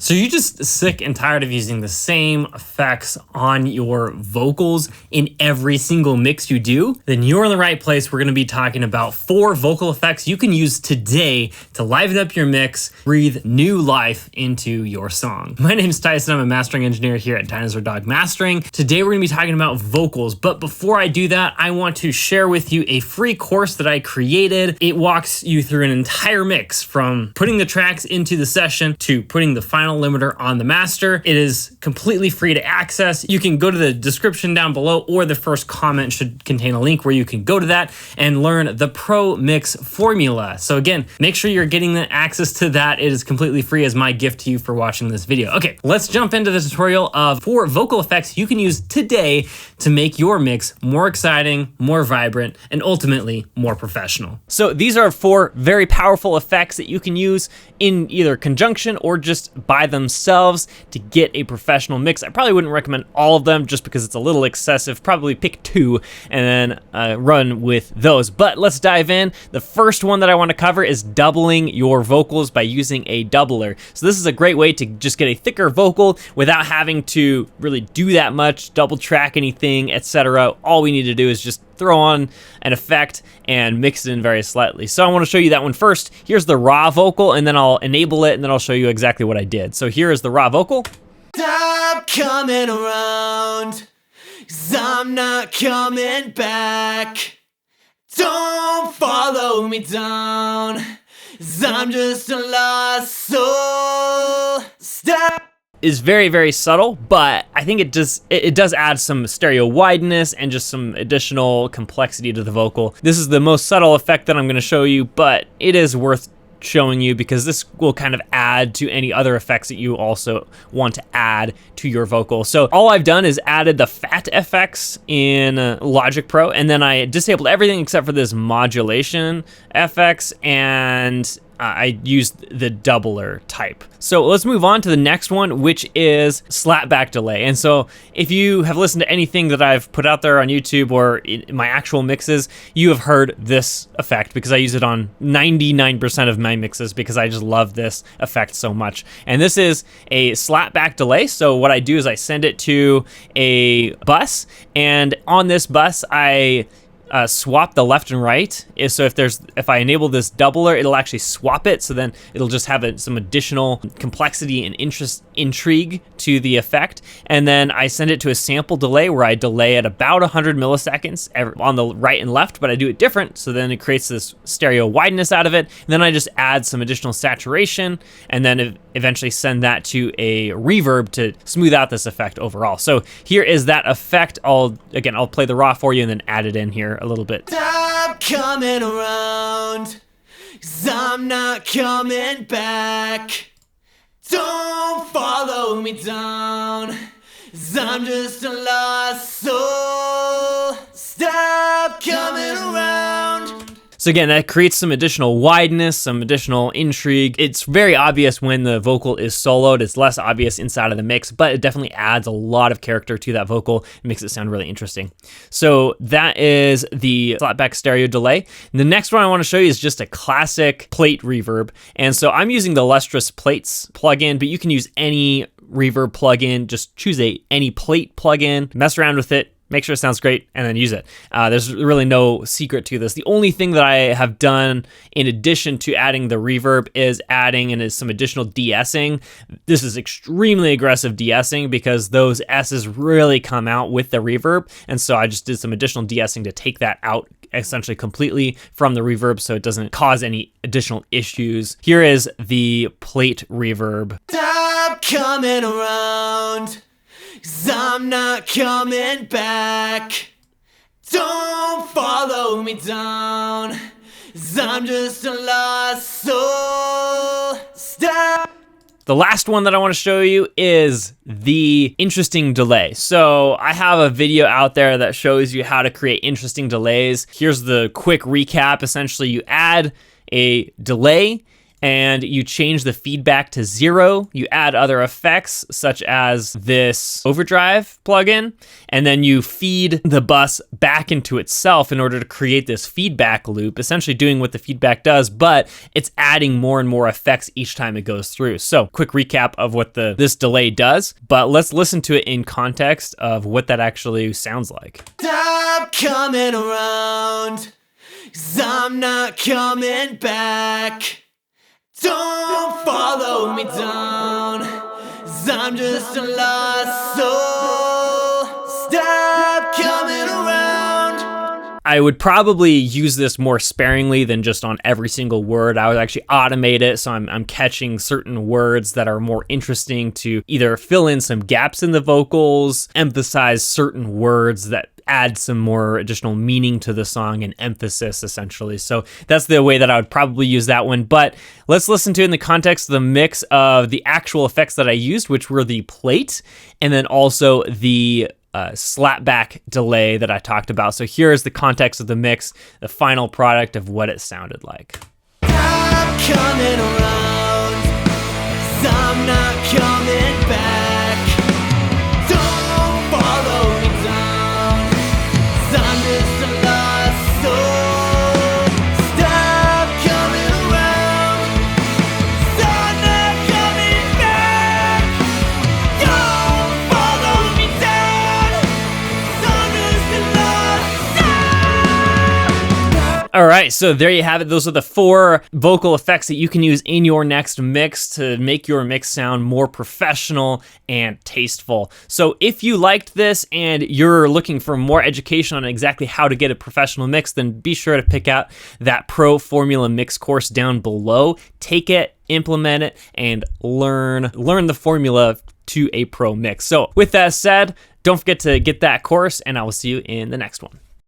So you're just sick and tired of using the same effects on your vocals in every single mix you do? Then you're in the right place. We're gonna be talking about 4 vocal effects you can use today to liven up your mix, breathe new life into your song. My name is Tyson. I'm a mastering engineer here at Dinosaur Dog Mastering. Today we're gonna be talking about vocals, but before I do that, I want to share with you a free course that I created. It walks you through an entire mix from putting the tracks into the session to putting the final limiter on the master. It is completely free to access. You can go to the description down below, or the first comment should contain a link where you can go to that and learn the Pro Mix formula. So again, make sure you're getting the access to that. It is completely free as my gift to you for watching this video. Okay, let's jump into the tutorial of 4 vocal effects you can use today to make your mix more exciting, more vibrant, and ultimately more professional. So these are 4 very powerful effects that you can use in either conjunction or just by themselves to get a professional mix. I probably wouldn't recommend all of them just because it's a little excessive. Probably pick 2 and then run with those. But let's dive in. The first one that I want to cover is doubling your vocals by using a doubler. So this is a great way to just get a thicker vocal without having to really do that much, double track anything, etc. All we need to do is just throw on an effect and mix it in very slightly. So I want to show you that one first. Here's the raw vocal, and then I'll enable it, and then I'll show you exactly what I did. So here is the raw vocal. Stop coming around, 'cause I'm not coming back. Don't follow me down, 'cause I'm just a lost soul. Stop. Is very, very subtle, but I think it does add some stereo wideness and just some additional complexity to the vocal. This is the most subtle effect that I'm going to show you, but it is worth showing you because this will kind of add to any other effects that you also want to add to your vocal. So all I've done is added the fat effects in Logic Pro, and then I disabled everything except for this modulation FX, and I used the doubler type. So let's move on to the next one, which is slapback delay. And so if you have listened to anything that I've put out there on YouTube or in my actual mixes, you have heard this effect because I use it on 99% of my mixes because I just love this effect so much. And this is a slapback delay. So what I do is I send it to a bus, and on this bus, I swap the left and right. So if I enable this doubler, it'll actually swap it. So then it'll just have some additional complexity and intrigue to the effect. And then I send it to a sample delay where I delay at about 100 milliseconds on the right and left, but I do it different. So then it creates this stereo wideness out of it. And then I just add some additional saturation, and then eventually send that to a reverb to smooth out this effect overall. So here is that effect. I'll play the raw for you and then add it in here a little bit. Stop coming around, 'cause I'm not coming back. Don't follow me down, 'cause I'm just a lost soul. Stop coming around. So again, that creates some additional wideness, some additional intrigue. It's very obvious when the vocal is soloed. It's less obvious inside of the mix, but it definitely adds a lot of character to that vocal. It makes it sound really interesting. So that is the slapback stereo delay. The next one I want to show you is just a classic plate reverb. And so I'm using the Lustrous Plates plugin, but you can use any reverb plugin. Just choose any plate plugin, mess around with it, make sure it sounds great, and then use it. There's really no secret to this. The only thing that I have done in addition to adding the reverb is adding in some additional de-essing. This is extremely aggressive de-essing because those S's really come out with the reverb, and so I just did some additional de-essing to take that out essentially completely from the reverb so it doesn't cause any additional issues. Here is the plate reverb. Stop coming around, 'cause I'm not coming back. Don't follow me down, 'cause I'm just a lost soul. Stop. The last one that I want to show you is the interesting delay. So I have a video out there that shows you how to create interesting delays. Here's the quick recap. Essentially, you add a delay and you change the feedback to 0. You add other effects such as this overdrive plugin, and then you feed the bus back into itself in order to create this feedback loop, essentially doing what the feedback does, but it's adding more and more effects each time it goes through. So quick recap of what this delay does, but let's listen to it in context of what that actually sounds like. Stop coming around, 'cause I'm not coming back. Don't follow me down, 'cause I'm just a lost soul. Stop coming around. I would probably use this more sparingly than just on every single word. I would actually automate it, so I'm catching certain words that are more interesting to either fill in some gaps in the vocals, emphasize certain words that add some more additional meaning to the song and emphasis, essentially. So that's the way that I would probably use that one. But let's listen to it in the context of the mix of the actual effects that I used, which were the plate and then also the slapback delay that I talked about. So here's the context of the mix, the final product of what it sounded like. Stop coming around, 'cause I'm not coming back. Don't follow me down, 'cause I'm just a lost soul. Stop coming around, 'cause I'm not coming back. Don't follow me down, 'cause I'm just a lost soul. All right, so there you have it. Those are the 4 vocal effects that you can use in your next mix to make your mix sound more professional and tasteful. So if you liked this and you're looking for more education on exactly how to get a professional mix, then be sure to pick out that Pro Formula Mix course down below. Take it, implement it, and learn the formula to a pro mix. So with that said, don't forget to get that course, and I will see you in the next one.